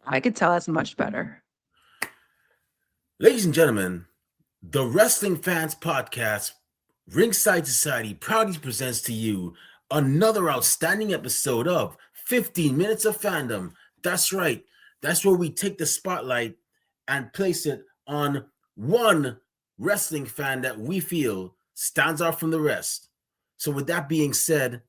I could tell that's much better. Ladies and gentlemen, the Wrestling Fans Podcast, Ringside Society, proudly presents to you another outstanding episode of 15 Minutes of Fandom. That's right. That's where we take the spotlight and place it on one wrestling fan that we feel stands out from the rest. So, with that being said,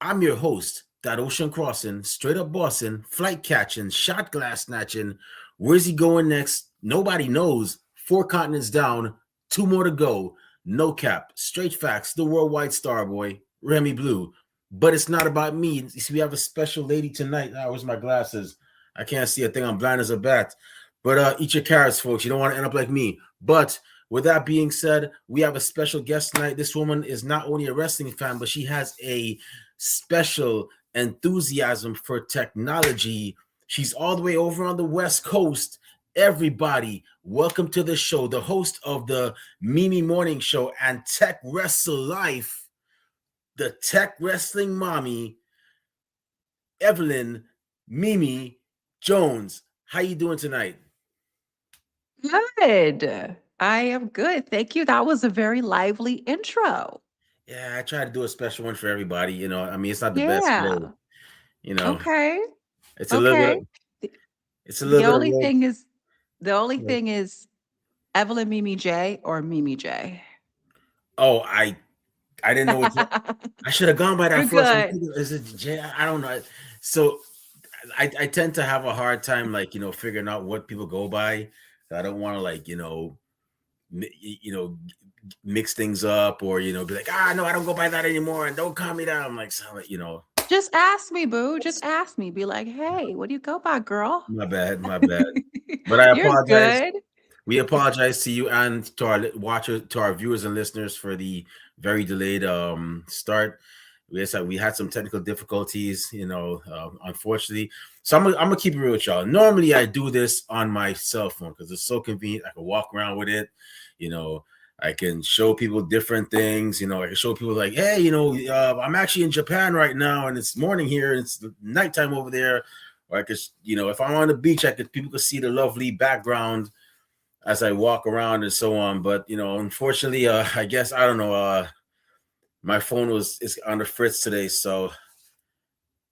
I'm your host, that ocean crossing, straight up bossing, flight catching, shot glass snatching. Where's he going next? Nobody knows. 4 continents down, 2 more to go. No cap, straight facts, the worldwide star boy, Remy Blue. But it's not about me. You see, we have a special lady tonight. Ah, where's my glasses? I can't see a thing. I'm blind as a bat. But eat your carrots, folks. You don't want to end up like me. But with that being said, we have a special guest tonight. This woman is not only a wrestling fan, but she has a special enthusiasm for technology. She's all the way over on the West Coast. Everybody, welcome to the show, the host of the Mimi Morning Show and Tech Wrestle Life, the Tech Wrestling Mommy, Evelyn Mimi Jones. How you doing tonight? Good. I am good. Thank you. That was a very lively intro. Yeah, I try to do a special one for everybody. I mean, it's not the best way. Yeah. You know, Okay. it's a little Okay. bit. The, It's a the little bit of only roll. thing is, the only thing is Evelyn Mimi J or Mimi J. Oh, I didn't know what. I should have gone by You're that first. I'm good. thinking, is it J? I don't know. So I tend to have a hard time, like, figuring out what people go by. I don't want to, like, mix things up, or be like, no, I don't go by that anymore, and don't call me that. I'm like, so. Just ask me, boo. Just ask me. Be like, hey, what do you go by, girl? My bad, my bad. But I You're apologize. good. We apologize to you and to our watchers, to our viewers and listeners for the very delayed start. We had some technical difficulties, unfortunately. So I'm gonna keep it real with y'all. Normally I do this on my cell phone because it's so convenient. I can walk around with it, you know. I can show people different things, I can show people like, hey, I'm actually in Japan right now, and it's morning here, and it's nighttime over there. Or I could, if I'm on the beach, people could see the lovely background as I walk around and so on. But unfortunately, I guess I don't know. My phone is on the fritz today, so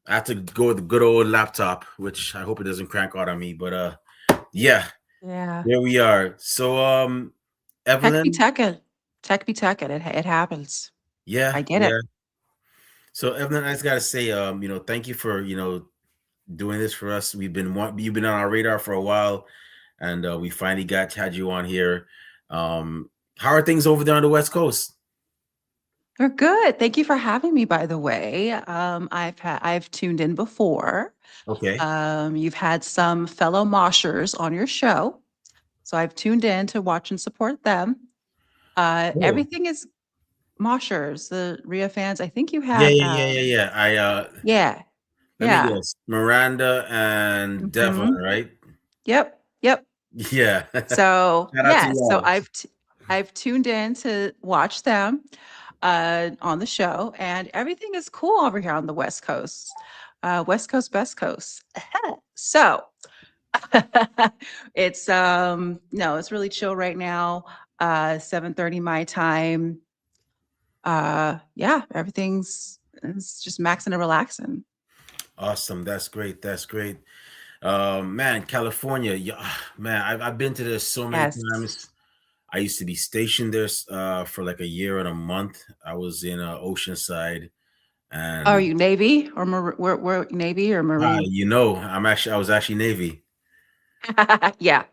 I have to go with the good old laptop, which I hope it doesn't crank out on me. But yeah, Yeah. there we are. So Tech be Evelyn, techin'. Tech be techin'. It happens. yeah, I get it. yeah. So Evelyn, I just gotta say, thank you for doing this for us. You've been on our radar for a while, and we finally had you on here. How are things over there on the West Coast? We're good. Thank you for having me, by the way. I've tuned in before. Okay. You've had some fellow moshers on your show. So I've tuned in to watch and support them. Oh, Everything is moshers, the Rhea fans. I think you yeah, had, yeah, yeah, yeah, yeah. yeah, Let me yeah. guess. Miranda and Devon, Hmm. right? Yep, yep. Yeah. So Shout out to yeah, so y'all. I've tuned in to watch them on the show, and everything is cool over here on the West Coast. West Coast, Best Coast. So it's no, it's really chill right now. 7:30 my time. Yeah, everything's it's just maxing and relaxing. Awesome. That's great. That's great. Man, California. Yeah, man, I've been to this so many Yes. times. I used to be stationed there for like a year and a month. I was in Oceanside, Are and you Navy or we're Navy or Marine? I was actually Navy. Yeah.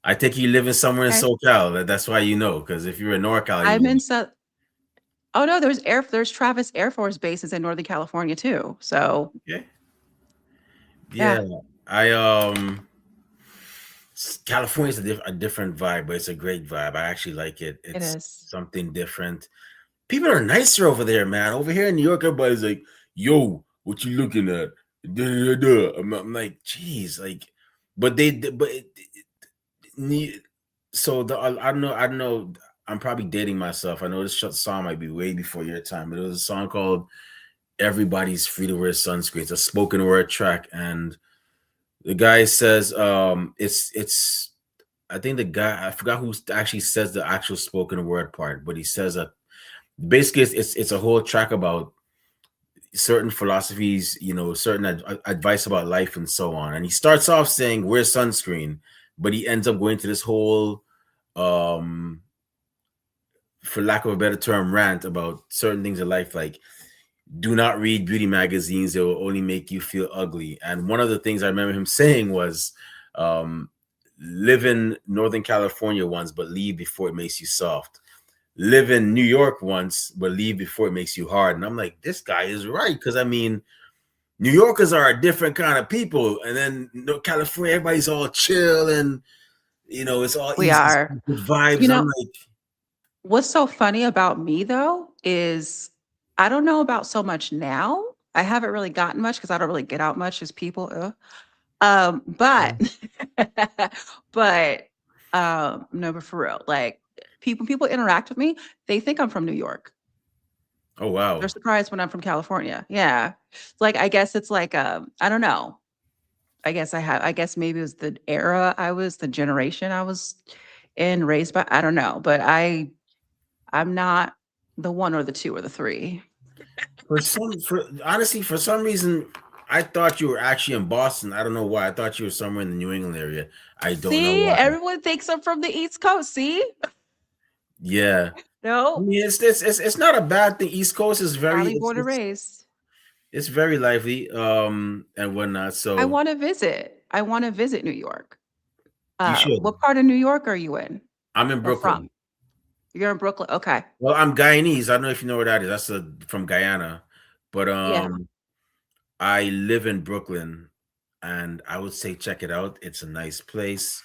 I think you live in somewhere in Okay. SoCal. That's why because if you're in NorCal, you I'm in wouldn't. South. Oh no, there's Travis Air Force bases in Northern California too. So Okay. yeah, Yeah. I California's a different vibe, but it's a great vibe. I actually like it. it It's is. something different. People are nicer over there, man. Over here in New York, everybody's like, "Yo, what you looking at?" Da, da, da. I'm like, "Geez, like," but so I don't know. I'm probably dating myself. I know this song might be way before your time, but it was a song called "Everybody's Free to Wear Sunscreen." It's a spoken word track, and The guy says, it's I think the guy, I forgot who actually says the actual spoken word part, but he says that basically it's a whole track about certain philosophies, certain advice about life and so on. And he starts off saying wear sunscreen, but he ends up going to this whole, um, for lack of a better term, rant about certain things in life, like do not read beauty magazines; they will only make you feel ugly. And one of the things I remember him saying was, um, live in Northern California once, but leave before it makes you soft. Live in New York once, but leave before it makes you hard. And I'm like, this guy is right. Because I mean, New Yorkers are a different kind of people. And then California, everybody's all chill and, it's all We easy, are. good You vibes. I'm know, like, what's so funny about me though is I don't know about so much now. I haven't really gotten much because I don't really get out much as people. But but no, but for real, like people interact with me, they think I'm from New York. oh, They're wow. surprised when I'm from California. Yeah. It's like I guess it's like I don't know. I guess maybe it was the era I was, the generation I was in, raised by. I don't know. But I'm not the one or the two or the three. Honestly, for some reason, I thought you were actually in Boston. I don't know why. I thought you were somewhere in the New England area. I don't know See, why. everyone thinks I'm from the East Coast. See? Yeah. I No, mean, it's not a bad thing. East Coast is very Cali born and raised. it's very lively, and whatnot. I So want to visit. I want to visit New York. you should. What part of New York are you in I'm in or from? Brooklyn. You're in Brooklyn. Okay. Well, I'm Guyanese. I don't know if you know where that is. That's from Guyana, but Yeah. I live in Brooklyn, and I would say check it out. It's a nice place.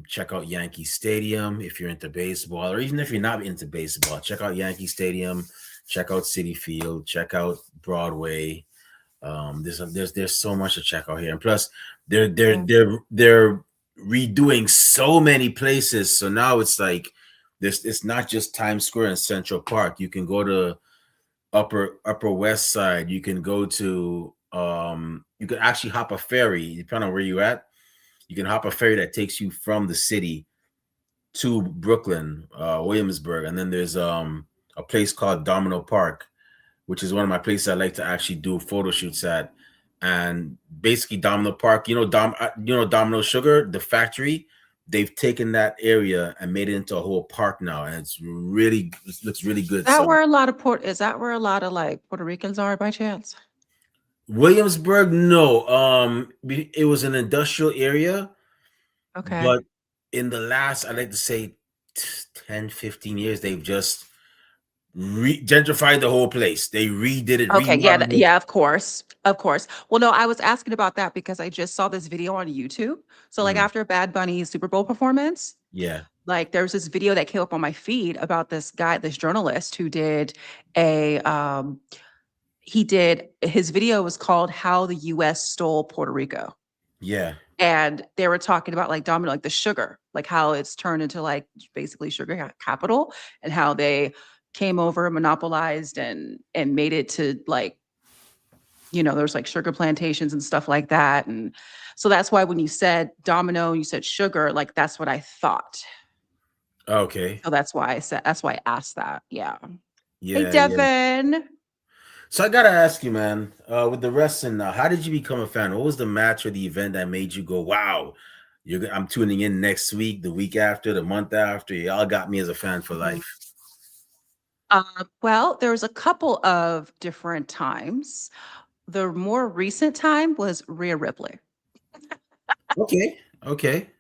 Check out Yankee Stadium if you're into baseball, or even if you're not into baseball. Check out Yankee Stadium. Check out City Field. Check out Broadway. There's so much to check out here, and plus Yeah. they're redoing so many places. So now it's like this. It's not just Times Square and Central Park. You can go to Upper West Side. You can go to You can actually hop a ferry depending on where you're at. You can hop a ferry that takes you from the city to Brooklyn, Williamsburg, and then there's a place called Domino Park, which is one of my places I like to actually do photo shoots at. And basically, Domino Park, Domino Sugar, the factory. They've taken that area and made it into a whole park now, and it looks really good. So Is that where a lot of like Puerto Ricans are by chance? Williamsburg, no, it was an industrial area, Okay. but in the last, I like to say, 10, 15 years, they've just gentrified the whole place. They redid it, Okay, yeah, remodeled it. yeah, of course. Of course. Well, no, I was asking about that because I just saw this video on YouTube. So like Mm, after Bad Bunny's Super Bowl performance, yeah, like there was this video that came up on my feed about this guy, this journalist who did a his video was called How the US Stole Puerto Rico. yeah. And they were talking about like domino, like the sugar, like how it's turned into like basically sugar capital, and how they came over, monopolized and made it to like, there's like sugar plantations and stuff like that. And so that's why when you said domino, you said sugar, like that's what I thought. Okay. So that's why I asked that. Yeah. Hey, Yeah, yeah. Devin. So I gotta ask you, man, with the wrestling now, how did you become a fan? What was the match or the event that made you go, "Wow, I'm tuning in next week, the week after, the month after. Y'all got me as a fan for Mhm. life." Well, there was a couple of different times. The more recent time was Rhea Ripley. Okay,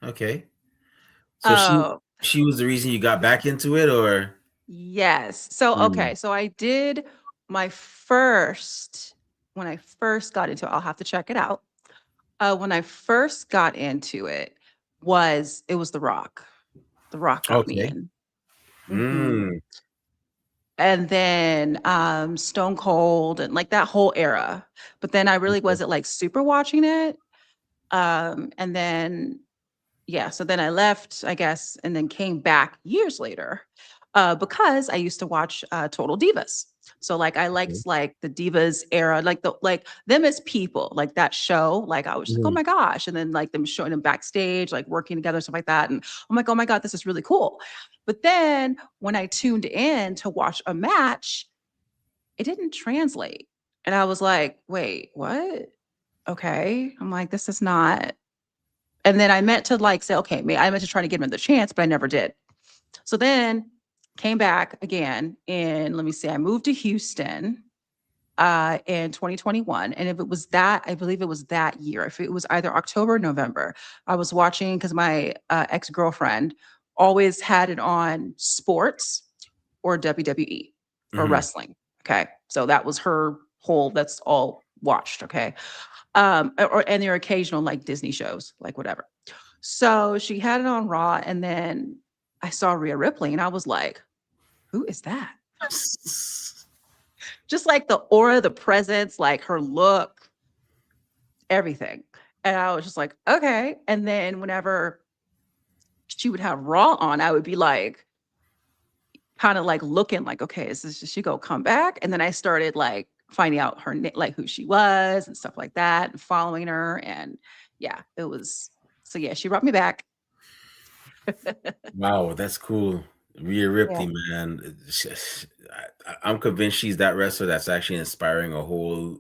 okay. So Oh, she was the reason you got back into it, or yes. So, mm, okay. So I did my first, when I first got into it, I'll have to check it out. When I first got into it, it was The Rock. The Rock got me okay. in. Mhm. Mm, And then Stone Cold and like that whole era. But then I really okay. wasn't like super watching it. And then yeah, so then I left, I guess, and then came back years later. because I used to watch Total Divas. So like I Okay. liked like the Divas era, like the like them as people, like that show. Like I was just like, oh Mhm. my gosh. And then like them showing them backstage, like working together, stuff like that. And I'm like, oh my God, this is really cool. But then when I tuned in to watch a match, it didn't translate. And I was like, wait, what? Okay. I'm like, this is not. And then I meant to like say, okay, I meant to try to give him the chance, but I never did. So then came back again and let me see, I moved to Houston in 2021. And if it was that, I believe it was that year. If it was either October or November, I was watching because my ex-girlfriend always had it on sports or WWE or Mhm. wrestling. Okay. So that was her whole, that's all watched. Okay. And their occasional like Disney shows, like whatever. So she had it on Raw, and then I saw Rhea Ripley, and I was like, "Who is that?" Just like the aura, the presence, like her look, everything. And I was just like, "Okay." And then whenever she would have Raw on, I would be like, kind of like looking like, "Okay, is she gonna come back?" And then I started like finding out her like who she was and stuff like that, and following her. And yeah, it was so yeah, she brought me back. Wow, that's cool. Rhea Yeah. Ripley, man. I'm convinced she's that wrestler that's actually inspiring a whole,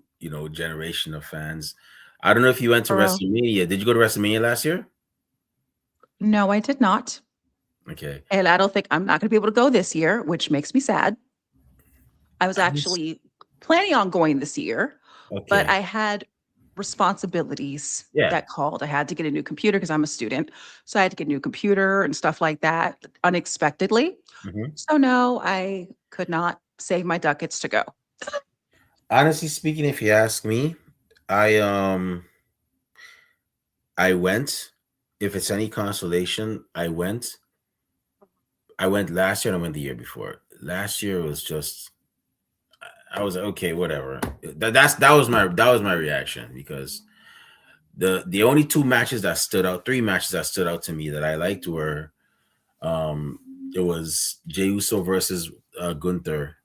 generation of fans. I don't know if you went to For real. WrestleMania. Did you go to WrestleMania last year? No, I did not. Okay. And I don't think I'm not going to be able to go this year, which makes me sad. I was I was- actually planning on going this year, but Okay. I had responsibilities Yeah. that called. I had to get a new computer because I'm a student. So I had to get a new computer and stuff like that unexpectedly. Mhm. So no, I could not save my ducats to go. Honestly speaking, if you ask me, I um I went. If it's any consolation, I went. I went last year and I went the year before. Last year was just I was like, okay, whatever. That was my reaction because the only two matches that stood out, three matches that stood out to me that I liked were um it was Jey Uso versus Gunther,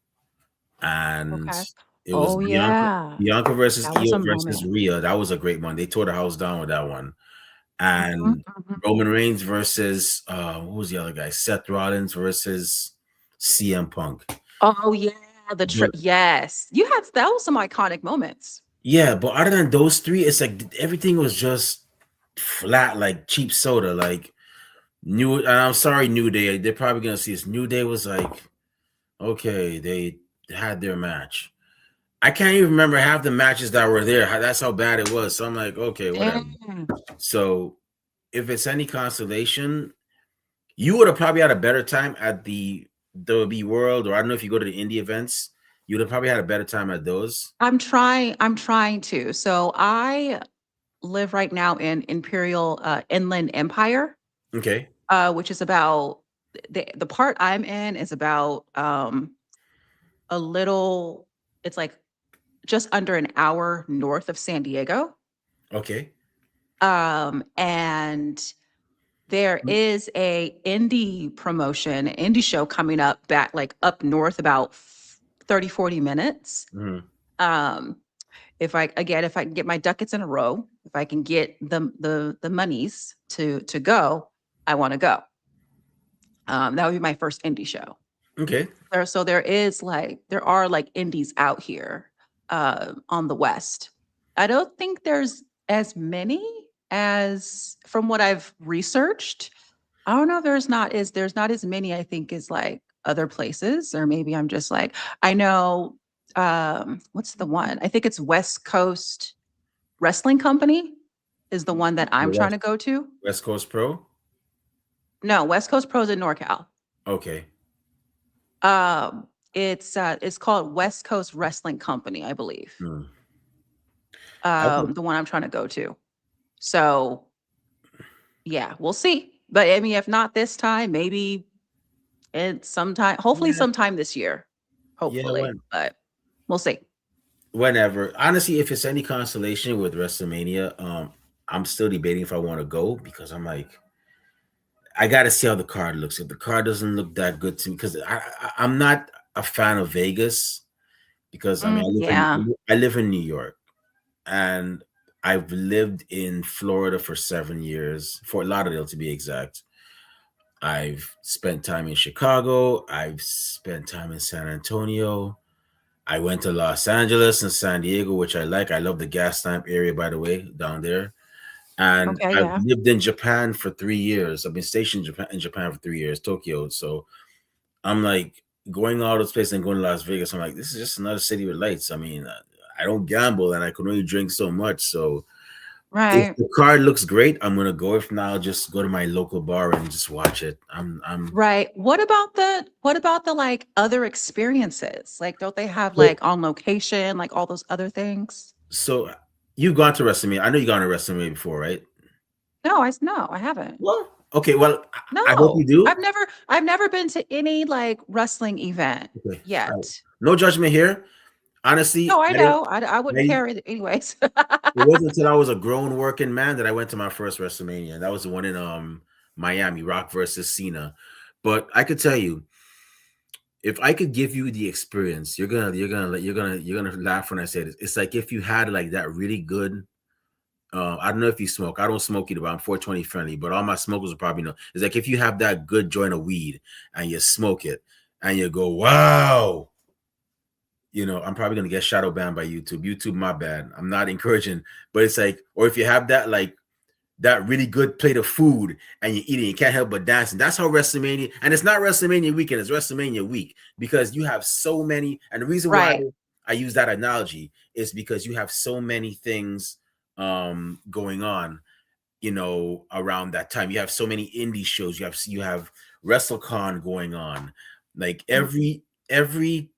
and Okay. it was Oh yeah. Bianca versus That was Io a versus moment. Rhea. That was a great one. They tore the house down with that one. Mhm, And mhm. Roman Reigns versus what was the other guy? Seth Rollins versus CM Punk. Oh yeah, the trip. But Yes. You had that was some iconic moments. yeah, but other than those three, it's like everything was just flat, like cheap soda. Like New, and I'm sorry, New Day. They're probably gonna see this. New Day was like, okay, they had their match. I can't even remember half the matches that were there. That's how bad it was. So I'm like, okay, whatever. Damn. So if it's any consolation, you would have probably had a better time at the WWE World, or I don't know if you go to the indie events. You would have probably had a better time at those. I'm trying to. So I live right now in Imperial Inland Empire, Okay. which is about the part I'm in is about a little it's like just under an hour north of San Diego. Okay. And there is a indie promotion, indie show coming up back like up north about 30, 40 minutes. Mhm. Um, if I can get my ducats in a row, if I can get the monies to go, I want to go. That would be my first indie show. Okay. So there are like indies out here on the West. I don't think there's as many as from what I've researched. I don't know if there's not as many, I think, as like other places, or maybe I'm just like, I know what's the one? I think it's West Coast Wrestling Company is the one that The I'm trying West to go to. West Coast Pro. No, West Coast Pros in NorCal. Okay. Um, it's called West Coast Wrestling Company, I believe. Hmm. I would, The one I'm trying to go to. So yeah, we'll see. But I mean, if not this time, maybe it's sometime, hopefully yeah, sometime this year. yeah. Hopefully, but we'll see. Whenever. Honestly, if it's any consolation with WrestleMania, I'm still debating if I want to go because I'm like, I got to see how the card looks. If the card doesn't look that good to me, because I'm not a fan of Vegas, because I mean Yeah. I live in New York, and I've lived in Florida for 7 years, Fort Lauderdale to be exact. I've spent time in Chicago. I've spent time in San Antonio. I went to Los Angeles and San Diego, which I like. I love the gas lamp area, by the way, down there. And Okay. I've Yeah. lived in Japan for 3 years. I've been stationed in Japan for 3 years, Tokyo. So I'm like going all those places and going to Las Vegas. I'm like, this is just another city with lights. I mean, I don't gamble and I can only drink so much. So if Right. the card looks great, I'm gonna go. If not, I'll just go to my local bar and just watch it. I'm Right. What about the like other experiences? Like, don't they have so like on location, like all those other things? so you've gone to WrestleMania. I know you've gone to WrestleMania before, right? No, I haven't. Well, okay. Well, I hope you No, do. I've never been to any like wrestling event Okay. All right. yet. No judgment here. Honestly, No, I I didn't. know. I wouldn't I, care anyways. it wasn't until I was a grown working man that I went to my first WrestleMania. That was the one in Miami, Rock versus Cena. But I could tell you, if I could give you the experience, you're gonna laugh when I say this. It's like if you had like that really good. I don't know if you smoke. I don't smoke either, but I'm 420 friendly. But all my smokers will probably know. It's like if you have that good joint of weed and you smoke it and you go, wow, I'm probably gonna get shadow banned by YouTube. YouTube, my bad. I'm not encouraging, but it's like, or if you have that like that really good plate of food and you eat it, you can't help but dance. And that's how WrestleMania, and it's not WrestleMania weekend, it's WrestleMania week because you have so many. And the reason why Right. I use that analogy is because you have so many things going on, around that time. You have so many indie shows. You have WrestleCon going on. Like Mhm. every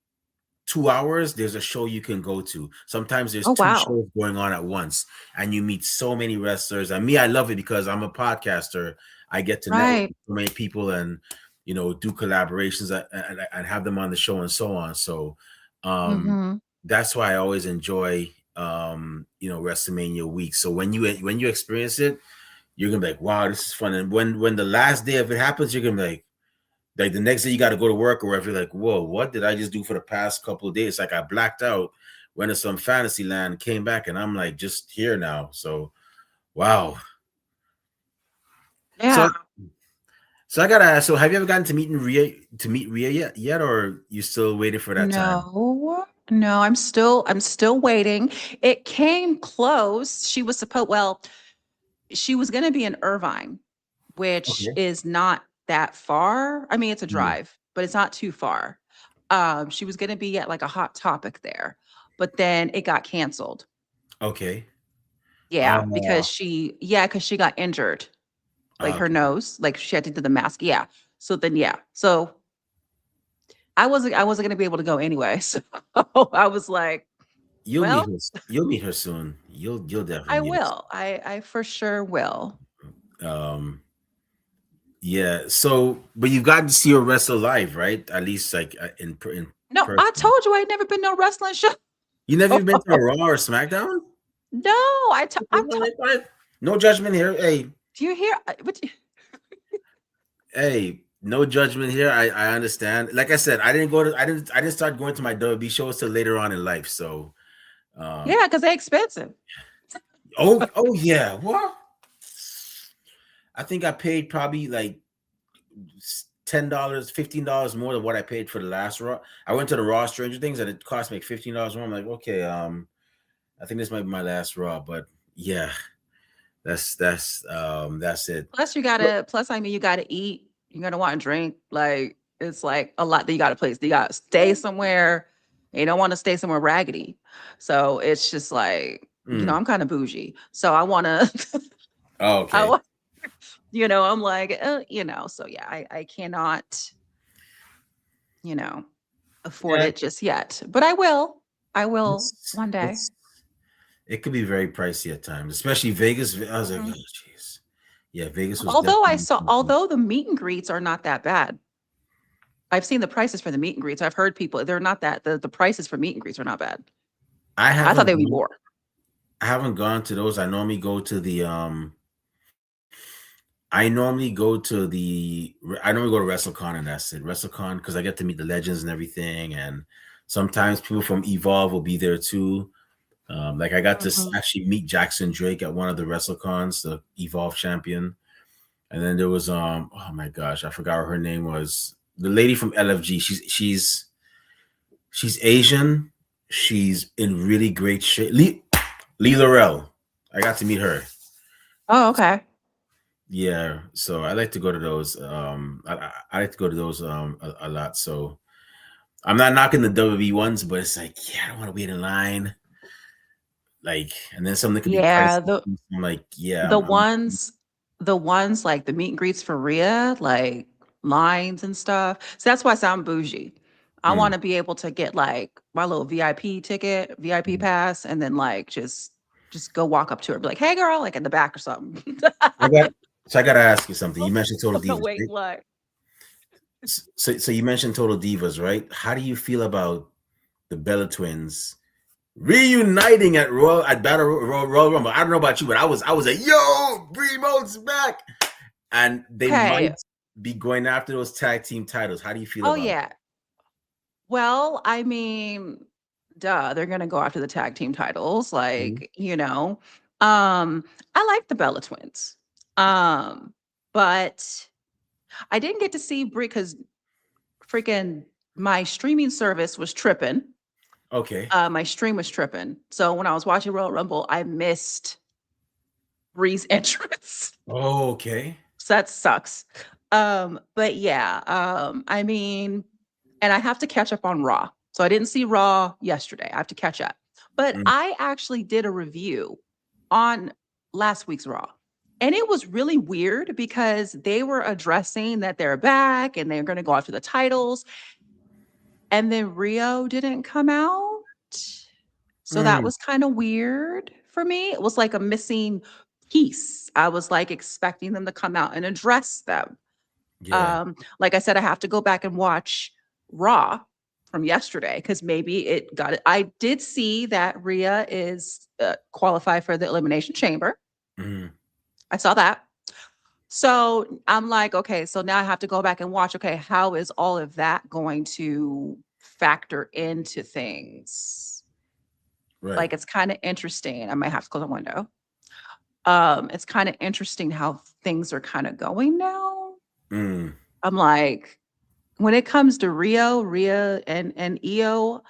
2 hours, there's a show you can go to. Sometimes there's Oh two wow. shows going on at once, and you meet so many wrestlers. And me, I love it because I'm a podcaster. I get to network Right. with so many people and do collaborations and have them on the show and so on. So um, Hmm. that's why I always enjoy WrestleMania week. So when you experience it, you're gonna be like, wow, this is fun. And when the last day of it happens, you're gonna be like the next day you got to go to work or whatever. You're like, whoa, what did I just do for the past couple of days? Like I blacked out, went to some fantasy land, came back, and I'm like just here now. So wow. So Yeah. so I gotta ask, so have you ever gotten to meet Rhea yet, or you still waiting for that time? No, I'm still waiting. It came close. She was going to be in Irvine, which Okay. is not that far. I mean, it's a Mm, drive, but it's not too far. She was going to be at like a Hot Topic there, but then it got canceled. okay. Yeah, Uh, because she got injured, like her okay. nose, like she had to do the mask. Yeah. So then, yeah. So I wasn't going to be able to go anyway. So I was like, You'll meet well, her. You'll meet her soon. You'll definitely I meet her will. I for sure will. soon. Yeah. So, but you've gotten to see her wrestle live, right? At least like in No, I person. told you I would never been to a wrestling show. You never even been to a Raw or SmackDown? No, I'm No judgment here. Hey, do you hear hey, no judgment here. I understand. Like I said, I didn't start going to my WB shows till later on in life. So, um, yeah, because they're expensive. oh yeah, what? I think I paid probably like $10, $15 more than what I paid for the last Raw. I went to the Raw Stranger Things and it cost me like $15 more. I'm like, okay, I think this might be my last Raw, but yeah, that's it. Plus, So, I mean, you gotta eat. You're gonna want to drink. Like it's like a lot that you gotta place. You gotta stay somewhere. And you don't want to stay somewhere raggedy. So it's just like, mm, I'm kind of bougie. So I wanna I okay, want, I'm like, so yeah, I cannot, you know, afford yeah, it just yet. But I will. I will it's one day. it's it could be very pricey at times, especially Vegas. I was like, oh Mhm. jeez, yeah, Vegas was definitely something. Although the meet and greets are not that bad. I've seen the prices for the meet and greets. I've heard people, they're not that the prices for meet and greets are not bad. I I thought haven't they would be gone, more. I haven't gone to those. I normally go to the I normally go to the I normally go to WrestleCon and that's it. WrestleCon because I get to meet the legends and everything, and sometimes people from Evolve will be there too. Like I got to Mhm. actually meet Jackson Drake at one of the WrestleCons, the Evolve champion, and then there was oh my gosh, I forgot what her name was. The lady from LFG. She's Asian. She's in really great shape. Lee Laurel. I got to meet her. Oh, okay. Yeah, so I like to go to those. I like to go to those a lot. So I'm not knocking the WWE ones, but it's like, yeah, I don't want to wait in line. Like, and then something could be Yeah, pricey. I'm like, yeah, the I'm ones the ones like the meet and greets for Rhea, like lines and stuff. So that's why I sound bougie. I mm, want to be able to get like my little VIP ticket, VIP mm. pass, and then like just go walk up to her, be like, "Hey, girl," like in the back or something. I got. So I got to ask you something. You mentioned Total I'm gonna Divas, wait right? in line. So you mentioned Total Divas, right? How do you feel about the Bella Twins reuniting at Royal Rumble? I don't know about you, but I was like, yo, Bremo's back, and they Okay. might be going after those tag team titles. How do you feel Oh about it? yeah. Well, I mean, duh, they're gonna go after the tag team titles, Mhm. like, you know. I like the Bella Twins. Um, but I didn't get to see Brie because freaking my streaming service was tripping. Okay. My stream was tripping. So when I was watching Royal Rumble, I missed Bree's entrance. Okay. So that sucks. But yeah, I mean, and I have to catch up on Raw. So I didn't see Raw yesterday. I have to catch up. But Mm, I actually did a review on last week's Raw. And it was really weird because they were addressing that they're back and they're going to go after the titles. And then Rio didn't come out. So that mm, was kind of weird for me. It was like a missing piece. I was like expecting them to come out and address them. yeah. Like I said, I have to go back and watch Raw from yesterday because maybe it got it. I did see that Rhea is qualified for the Elimination Chamber. Mm, I saw that. So I'm like, okay, so now I have to go back and watch. Okay, how is all of that going to factor into things? right. Like, it's kind of interesting. I might have to close the window. It's kind of interesting how things are kind of going now. Mm. I'm like, when it comes to Rhea and Io,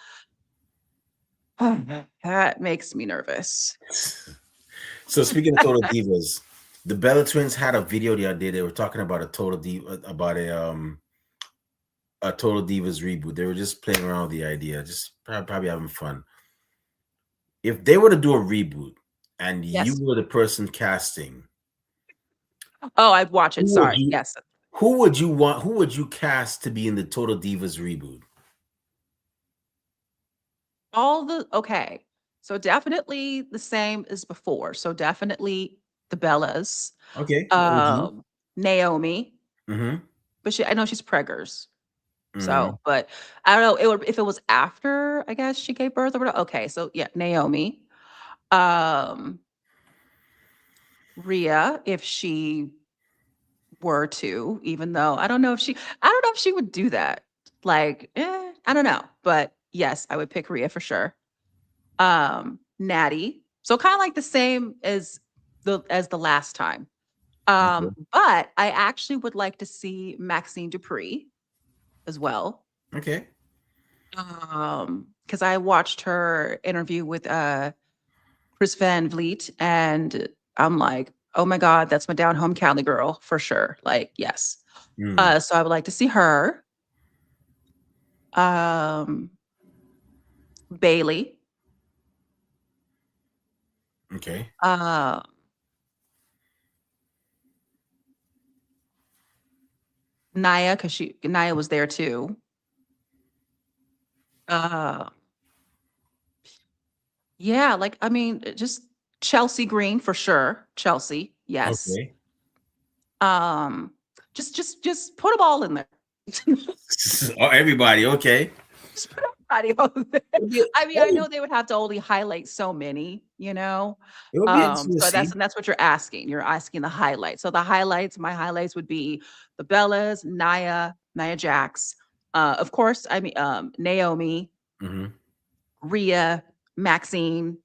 that makes me nervous. So speaking of Total Divas, the Bella Twins had a video the other day. They were talking about a Total Divas reboot. They were just playing around with the idea, just probably having fun. If they were to do a reboot and you Yes. were the person casting, Oh, I'd watch it. who would Sorry. you Yes. who would you want? Who would you cast to be in the Total Divas reboot? All the okay. So definitely the same as before. So definitely the Bellas, Okay, the OG. Naomi, Mm-hmm. but I know she's preggers. Mm-hmm. So, but I don't know. It would if it was after, I guess she gave birth or whatever. Okay, so yeah, Naomi. Um, Rhea, if she were to, even though I don't know if she would do that. Like, I don't know. But yes, I would pick Rhea for sure. Natty. So kind of like the same as the last time. Okay. But I actually would like to see Maxine Dupree as well. Okay. Because I watched her interview with Chris Van Vliet, and I'm like, oh my God, that's my down home Cali girl for sure. Like, yes. Mm. So I would like to see her. Um, Bailey. Okay. Uh, Naya, because Naya was there too. Uh, yeah, like I mean, just Chelsea Green for sure. Chelsea, yes. Okay. Um, just put them all in there. Oh, everybody. Okay. Just put 'em I mean, I It know they would have to only highlight so many, you know? would be interesting to So see. that's what you're asking. You're asking the highlights. So the highlights, my highlights would be the Bellas, Nia Jax, of course, I mean, Naomi, Hmm. Rhea, Maxine,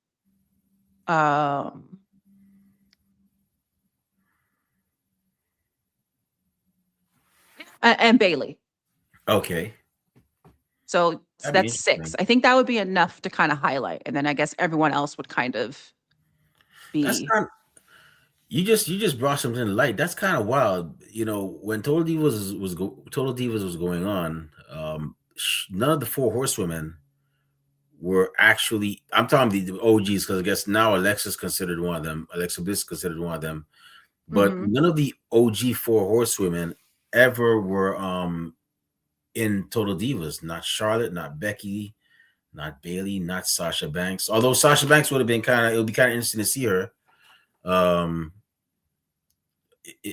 um, and Bailey. Okay, So that'd be that's 6. interesting. I think that would be enough to kinda highlight, and then I guess everyone else would kind of That's be. kind. You just brought something to light. That's kind of wild. When Total Divas was going on, none of the four horsewomen were actually. I'm talking the OGs because I guess now Alexa's considered one of them. Alexa Bliss is considered one of them, but Mhm. none of the OG four horsewomen ever were in Total Divas. Not Charlotte, not Becky, not Bailey, not Sasha Banks. Although Sasha Banks would have been kind of, it would be kind of interesting to see her. Um,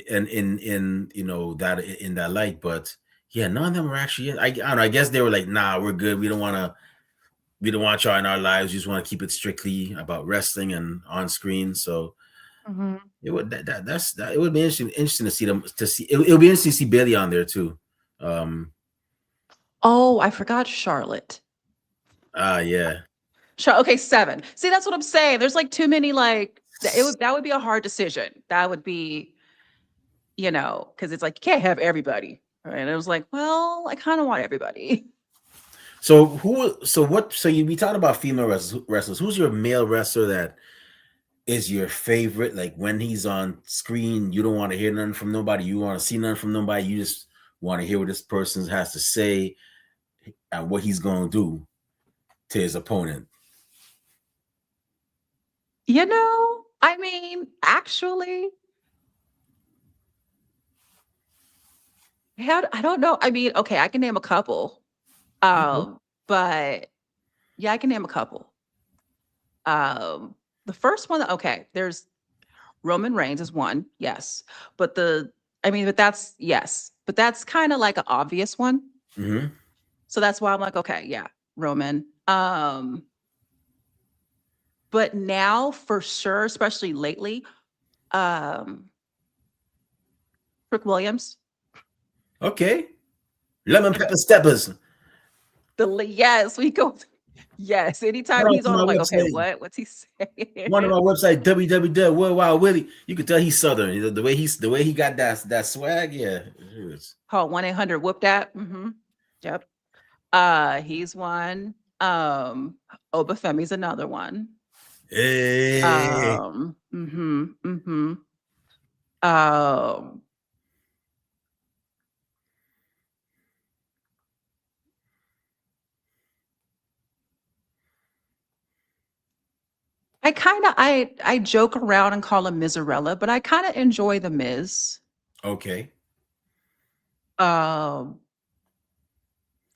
and in that in that light, but yeah, none of them were actually in. I don't know. I guess they were like, nah, we're good. We don't want y'all in our lives. We just want to keep it strictly about wrestling and on screen. So Mhm. it would it would be interesting to see them to see it would be interesting to see Bailey on there too. Um Oh, I forgot Charlotte. yeah. Okay, 7. See, that's what I'm saying. There's, like, too many, like that would be a hard decision. That would be, because it's like, you can't have everybody, right? And it was like, well, I kinda want everybody. So we talked about female wrestlers. Who's your male wrestler that is your favorite? Like when he's on screen, you don't want to hear nothing from nobody. You want to see nothing from nobody. You just want to hear what this person has to say and what he's going to do to his opponent. I mean, actually, I don't know. I mean, okay, I can name a couple, Okay. but yeah, I can name a couple. Um, the first one, okay, there's Roman Reigns is one, yes. But but that's yes, but that's kind of like an obvious one. Mm-hmm. So that's why I'm like, okay, yeah, Roman. But now for sure, especially lately, um, Rick Williams. Okay. Lemon pepper steppers. Yes, we go. Yes, anytime he's To on, my I'm like, okay, website. what's he One of saying? our website, www. World Wide Willie. You can tell he's Southern. The way he got that swag. Yeah. Call 1-800 whoop that. Yep. He's one. Obafemi's another one. Hey. Mhm. Um, I joke around and call him Mizarella, but I kind of enjoy the Miz. Okay. Um,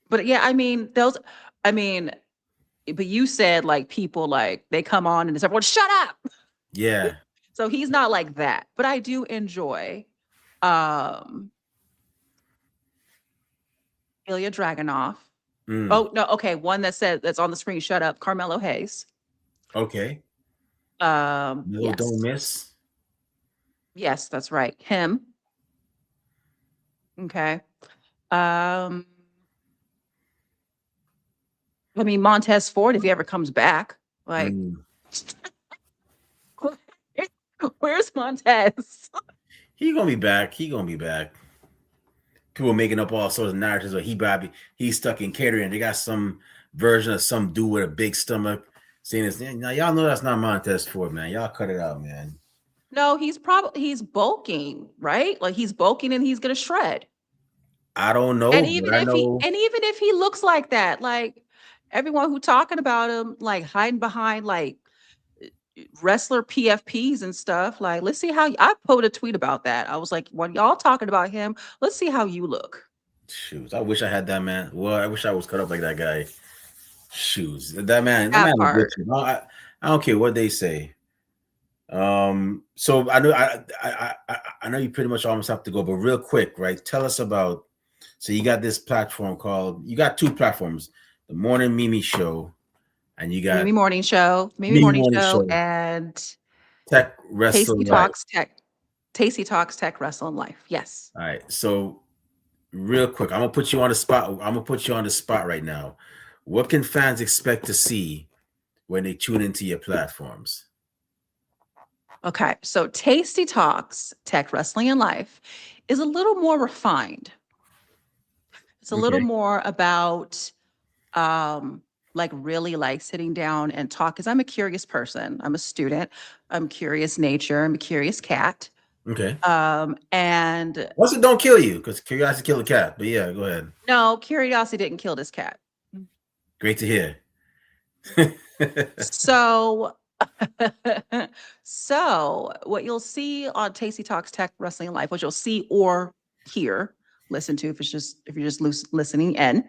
but yeah, I mean, but you said like people like they come on and it's everyone shut up. Yeah. So he's not like that, but I do enjoy um Ilya Dragunov. Mm. Oh no, okay, one that said that's on the screen, shut up, Carmelo Hayes. Okay. No, don't Yes. miss. Yes, that's right. Him. Okay. Um, I mean Montez Ford if he ever comes back. Like Mm. where's Montez? He gonna be back. He gonna be back. People making up all sorts of narratives. Like he's stuck in catering. They got some version of some dude with a big stomach saying this. Now y'all know that's not Montez Ford, man. Y'all cut it out, man. No, he's bulking, right? Like he's bulking and he's gonna shred. I don't know, but I know. And even if he looks like that, like everyone who talking about him, like hiding behind like wrestler PFPs and stuff, like let's see how I put a tweet about that. I was like, when y'all talking about him, let's see how you look. Shoes. I wish I had that man. Well, I wish I was cut up like that guy. Shoes. That man That is part. good. I don't care what they say. So I know you pretty much almost have to go, but real quick, right? Tell us about. So you got this platform called. You got two platforms. the Morning Mimi Show, and you The got Mimi Morning Show, Mimi Mimi Morning Morning Show, Show, and Tech Wrestle Tasty Life. Talks Tech. Tasty Talks Tech Wrestle and Life. Yes. All right, so real quick, I'm gonna put you on the spot. I'm gonna put you on the spot right now. What can fans expect to see when they tune into your platforms? Okay. So Tasty Talks Tech Wrestling and Life is a little more refined. It's a little Okay. more about like really like sitting down and talk because I'm a curious person. I'm a student. I'm curious nature. I'm a curious cat. Okay. And Once it don't kill you, because curiosity kill a cat. But yeah, go ahead. no, curiosity didn't kill this cat. Great to hear. So, so what you'll see on Tasty Talks Tech Wrestling and Life, what you'll see or hear, listen to if you're just listening in,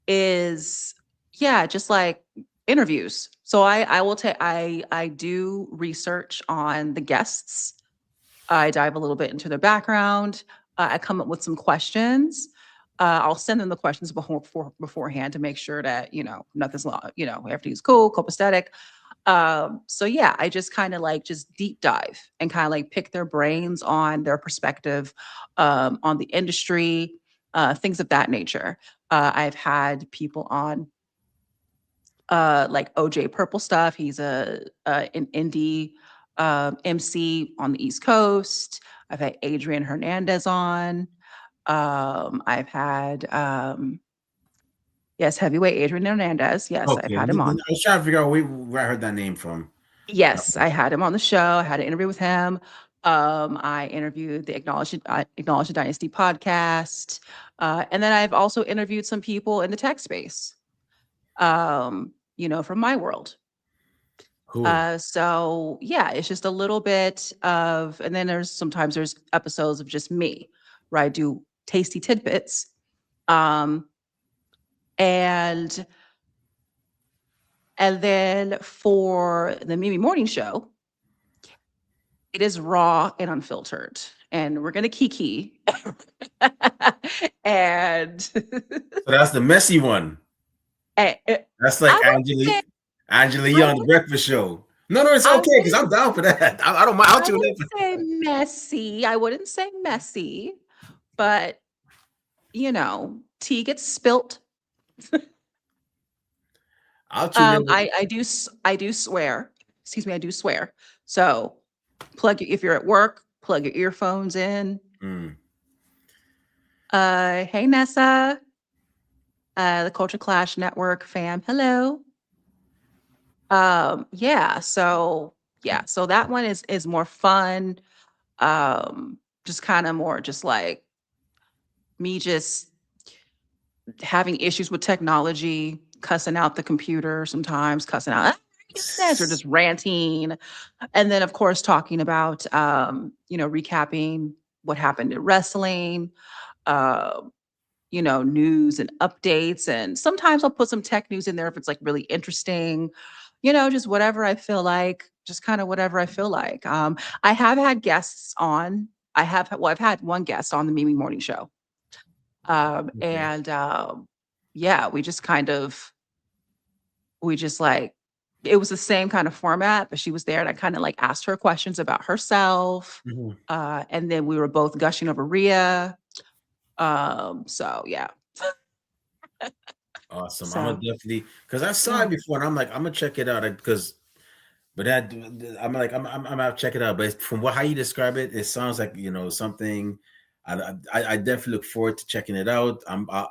is yeah, just like interviews. So I will take I do research on the guests. I dive a little bit into their background. I come up with some questions. I'll send them the questions beforehand to make sure that nothing's everything's cool, copacetic. So yeah, I just kind of like just deep dive and kind of like pick their brains on their perspective on the industry, things of that nature. I've had people on like OJ Purple stuff. He's an indie MC on the East Coast. I've had Adrian Hernandez on. I've had yes, heavyweight Adrian Hernandez. Yes, I've Okay. had him on. I was trying to figure out where I heard that name from. Yes, I had him on the show. I had an interview with him. I interviewed the Acknowledge the Dynasty podcast. And then I've also interviewed some people in the tech space, from my world. Cool. So yeah, it's just a little bit of, and then sometimes there's episodes of just me where I do tasty tidbits. Um, and and then for the Mimi Morning Show, it is raw and unfiltered. And we're gonna kiki. And So that's the messy one. That's like I would say Angela Yee I on the would Breakfast Show. No, it's I okay because wouldn't I'm down for that. I don't mind. I'll I tune in. wouldn't say messy. I wouldn't say messy, but tea gets spilt. I'll tune in. I do swear. Excuse me, I do swear. So if you're at work, plug your earphones in. Mm. Hey Nessa, the Culture Clash Network fam. Hello. So that one is more fun. Just kind of more just like me just having issues with technology, cussing out the computer sometimes, cussing out this or just ranting. And then of course talking about recapping what happened in wrestling, uh, news and updates. And sometimes I'll put some tech news in there if it's like really interesting, just whatever I feel like, just kind of whatever I feel like. I have had guests on. I've had one guest on the Mimi Morning Show. Okay. And yeah, we just like, it was the same kind of format, but she was there and I kind of like asked her questions about herself. Mhm. And then we were both gushing over Rhea. So yeah. Awesome. I'm gonna So definitely because I saw yeah. it before and I'm like I'm gonna check it out because but that I'm like I'm gonna have to check it out. But from how you describe it, it sounds like something. I definitely look forward to checking it out. I'm gonna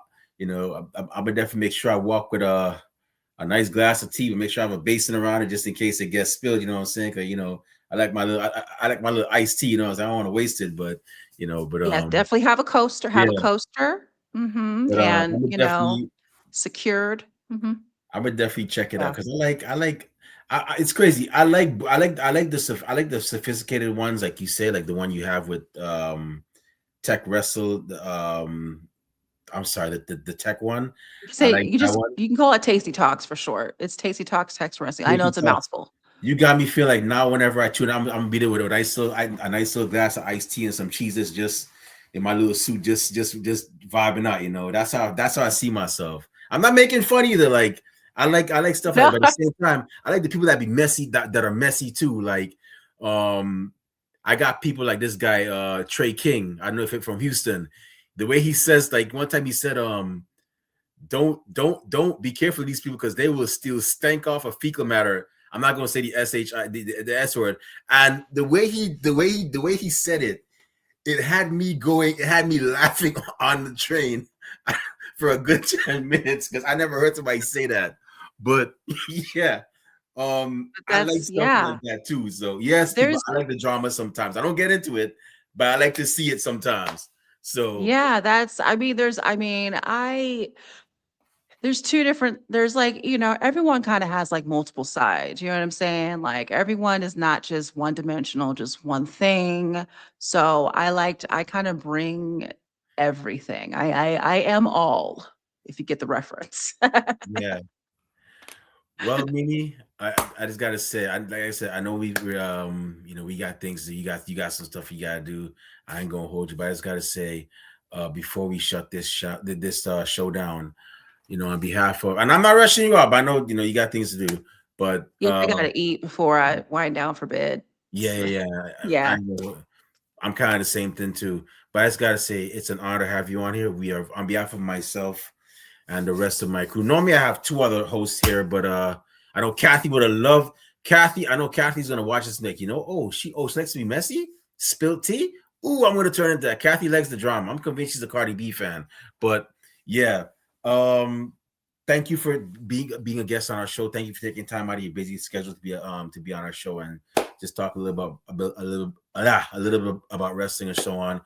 definitely make sure I walk with a nice glass of tea, but make sure I have a basin around it just in case it gets spilled. You know what I'm saying? Because I like I like my little iced tea. I don't want to waste it, but Yeah, definitely have a coaster, have a yeah. coaster. But And secured. I would definitely check it out Yeah. because it's crazy. I like the sophisticated ones like you say, like the one you have with Tech Wrestle. I'm sorry, the tech one. I like that one. You can call it Tasty Talks for short. It's Tasty Talks Text Wrestling. I know Tasty it's a Talks. mouthful. You got me feel like now whenever I tune, I'm gonna be there with a nice little glass of iced tea and some cheeses, just in my little suit, just vibing out. That's how I see myself. I'm not making fun either. Like I like stuff like, No. but at the same time, I like the people that be messy that are messy too. Like, um, I got people like this guy, Trey King. I don't know if it's from Houston. The way he says, like one time he said, don't be careful of these people because they will steal stank off of fecal matter. I'm not going to say the the S word. And the way he said it, it had me laughing on the train for a good 10 minutes because I never heard somebody say that. But yeah, I like That's stuff like yeah. that too. So yes, people, There's I like the drama sometimes. I don't get into it, but I like to see it sometimes. So yeah, that's I mean, there's two different there's like, everyone kind of has like multiple sides. You know what I'm saying? Like everyone is not just one dimensional, just one thing. So I kind of bring everything. I am all, if you get the reference. yeah. Well, Mimi, I just gotta say, like I said, I know we got things that you got some stuff you gotta do. I ain't gonna hold you, but I just gotta say, before we shut this show down, on behalf of, and I'm not rushing you up. I know you got things to do, but Yeah, I gotta eat before I wind down for bed. yeah. I Yeah. know I'm kind of the same thing too. But I just gotta say, it's an honor to have you on here. We are on behalf of myself and the rest of my crew. Normally I have two other hosts here, but I know Kathy would have loved Kathy. I know Kathy's gonna watch this Nick. She likes to be messy, spilt tea. Ooh, I'm gonna turn into that. Kathy likes the drama. I'm convinced she's a Cardi B fan. But yeah. Thank you for being a guest on our show. Thank you for taking time out of your busy schedule to be on our show and just talk a little bit about wrestling and so on.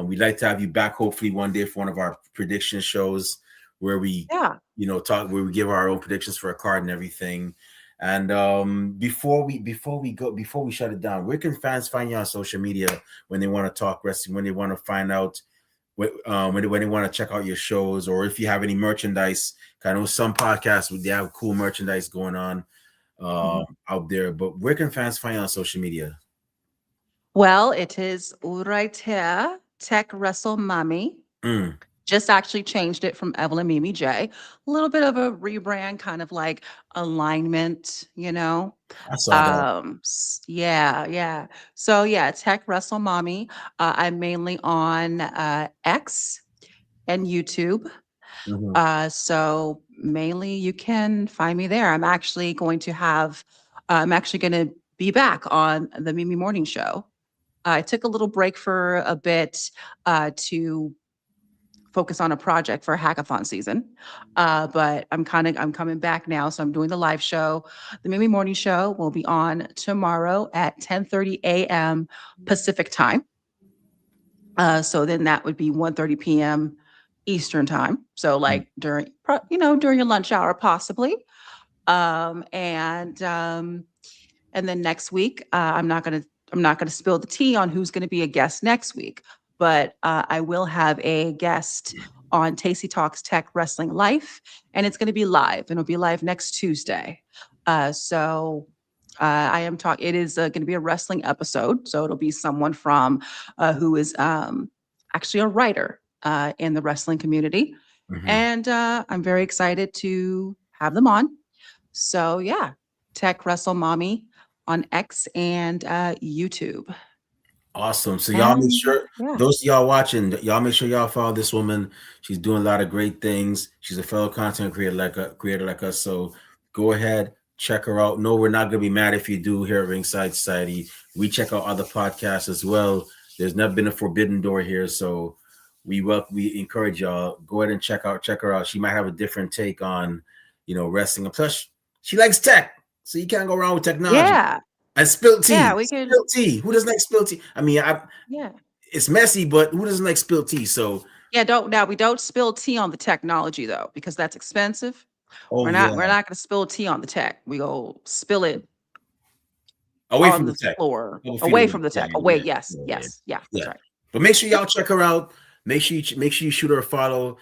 We'd like to have you back hopefully one day for one of our prediction shows where we Yeah. talk, where we give our own predictions for a card and everything. And before we shut it down, where can fans find you on social media when they want to talk wrestling, when they want to find out when they want to check out your shows, or if you have any merchandise? I know some podcasts they have cool merchandise going on Mhm. out there, but where can fans find you on social media? Well, it is right here, Tech Wrestle Mommy. Mm, Just actually changed it from Evelyn Mimi J. A little bit of a rebrand, kind of like alignment, you know. I saw that. Yeah, yeah. So yeah, Tech Wrestle Mommy. I'm mainly on X and YouTube. Mhm. So mainly you can find me there. I'm actually going to be back on the Mimi Morning Show. I took a little break for a bit to focus on a project for hackathon season. But I'm coming back now. So I'm doing the live show. The Mimi Morning Show will be on tomorrow at 10:30 a.m. Pacific time. So then that would be 1:30 p.m. Eastern time. So like during your lunch hour, possibly. Um, and um, and then next week, I'm not gonna spill the tea on who's gonna be a guest next week, but I will have a guest on Tasty Talks Tech Wrestling Life, and it's gonna be live, and it'll be live next Tuesday. So I am talking. It is going to be a wrestling episode, so it'll be someone from who is actually a writer in the wrestling community, Mhm. and I'm very excited to have them on. So yeah, Tech Wrestle Mommy on X and YouTube. Awesome. So y'all make And sure, yeah, those of y'all watching, y'all make sure y'all follow this woman. She's doing a lot of great things. She's a fellow content creator like us. So go ahead, check her out. No, we're not gonna be mad if you do here at Ringside Society. We check out other podcasts as well. There's never been a forbidden door here. So we encourage y'all. Go ahead and check her out. She might have a different take on wrestling. And plus, she likes tech. So you can't go wrong with technology. yeah, And spilt yeah. tea. We can. Spilt tea. Who doesn't like spilled tea? I mean, Yeah, it's messy, but who doesn't like spilled tea? So, yeah. We don't spill tea on the technology though, because that's expensive. oh yeah, We're not going to spill tea on the tech. We go spill it away on from the the tech. floor, Double feet away away. from the Yeah, tech. Away. yeah, Yes, yeah, yeah, yes, yeah. yeah. That's right. But make sure y'all check her out. Make sure you shoot her a follow.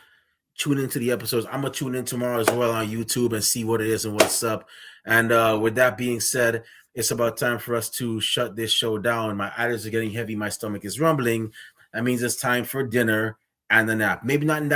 Tune into the episodes. I'm gonna tune in tomorrow as well on YouTube and see what it is and what's up. And with that being said, it's about time for us to shut this show down. My eyelids are getting heavy. My stomach is rumbling. That means it's time for dinner and a nap. Maybe not in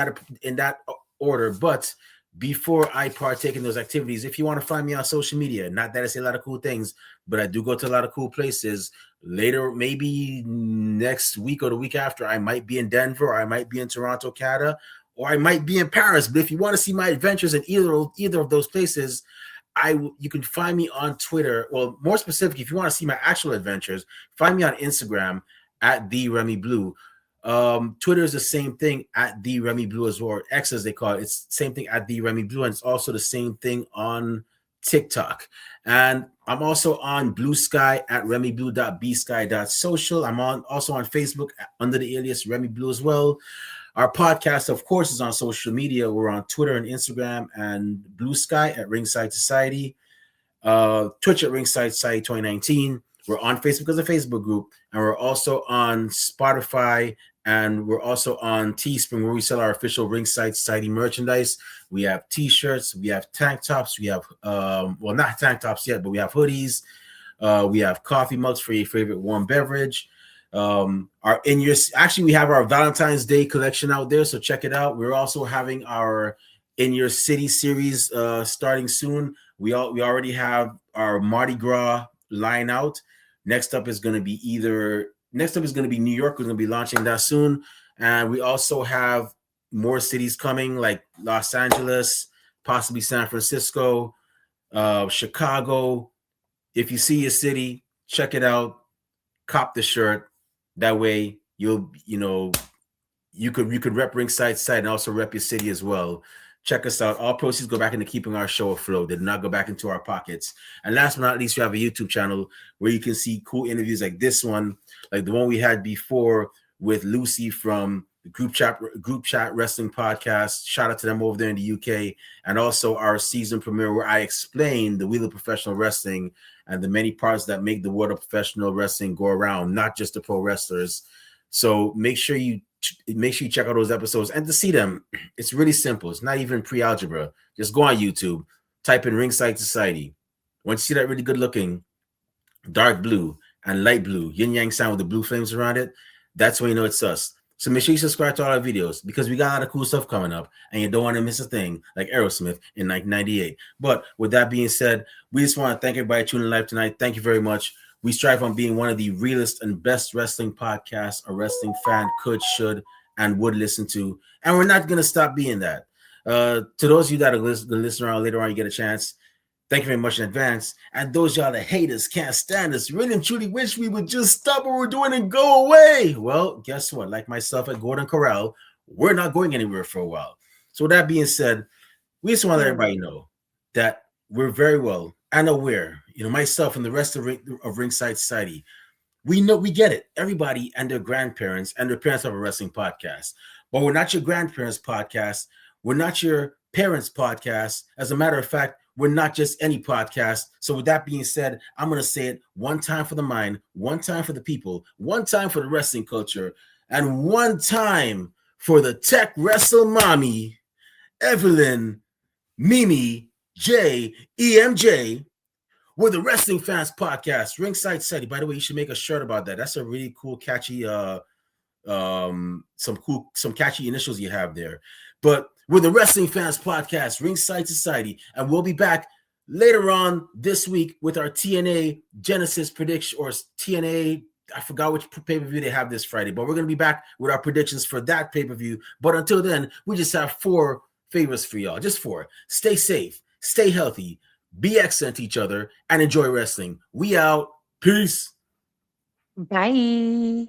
that order, but before I partake in those activities, if you want to find me on social media, not that I say a lot of cool things, but I do go to a lot of cool places. Later, maybe next week or the week after, I might be in Denver, or I might be in Toronto, Canada, or I might be in Paris. But if you want to see my adventures in either of those places, you can find me on Twitter. Well, more specific, if you want to see my actual adventures, find me on Instagram at the Remy Blue. Twitter is the same thing at the Remy Blue as well, or X as they call it. It's the same thing at the Remy Blue, and it's also the same thing on TikTok. And I'm also on Blue Sky at remyblue.bsky.social. I'm also on Facebook under the alias Remy Blue as well. Our podcast, of course, is on social media. We're on Twitter and Instagram and Blue Sky at Ringside Society, Twitch at Ringside Society 2019. We're on Facebook as a Facebook group, and we're also on Spotify, and we're also on Teespring, where we sell our official Ringside Society merchandise. We have T-shirts, we have tank tops, we have, well, not tank tops yet, but we have hoodies. We have coffee mugs for your favorite warm beverage. Actually, we have our Valentine's Day collection out there, so check it out. We're also having our In Your City series starting soon. We already have our Mardi Gras line out. Next up is going to be New York. We're going to be launching that soon. And we also have more cities coming, like Los Angeles, possibly San Francisco, Chicago. If you see a city, check it out, cop the shirt. That way you could rep Ringside side and also rep your city as well. Check us out. All proceeds go back into keeping our show afloat. They do not go back into our pockets. And last but not least, we have a YouTube channel where you can see cool interviews like this one, like the one we had before with Lucy from the Group Chat Wrestling Podcast. Shout out to them over there in the UK. And also our season premiere where I explain the wheel of professional wrestling and the many parts that make the world of professional wrestling go around, not just the pro wrestlers. So make sure you check out those episodes. And to see them, it's really simple. It's not even pre-algebra. Just go on YouTube, type in Ringside Society. Once you see that really good looking dark blue and light blue yin yang sign with the blue flames around it, that's when you know it's us. So make sure you subscribe to all our videos, because we got a lot of cool stuff coming up and you don't want to miss a thing like Aerosmith in 1998. But with that being said, we just want to thank everybody tuning in live tonight. Thank you very much. We strive on being one of the realest and best wrestling podcasts a wrestling fan could, should, and would listen to. And we're not going to stop being that. To those of you that are going to listen around later on, you get a chance. Thank you very much in advance. And those y'all that hate us, can't stand us, really and truly wish we would just stop what we're doing and go away. Well, guess what? Like myself at Gordon Corral, we're not going anywhere for a while. So with that being said, we just want to let everybody know that we're very well and aware, myself and the rest of Ringside Society, we get it. Everybody and their grandparents and their parents have a wrestling podcast. But we're not your grandparents' podcast. We're not your parents' podcast. As a matter of fact, we're not just any podcast. So with that being said, I'm going to say it one time for the mind, one time for the people, one time for the wrestling culture, and one time for the tech wrestle mommy, Evelyn, Mimi, J, EMJ, with the Wrestling Fans Podcast, Ringside Society. By the way, you should make a shirt about that. That's a really cool, catchy, some catchy initials you have there. But with the Wrestling Fans Podcast, Ringside Society, and we'll be back later on this week with our TNA Genesis prediction, or TNA, I forgot which pay-per-view they have this Friday, but we're going to be back with our predictions for that pay-per-view. But until then, we just have 4 favors for y'all, just 4. Stay safe, stay healthy, be excellent to each other, and enjoy wrestling. We out. Peace. Bye.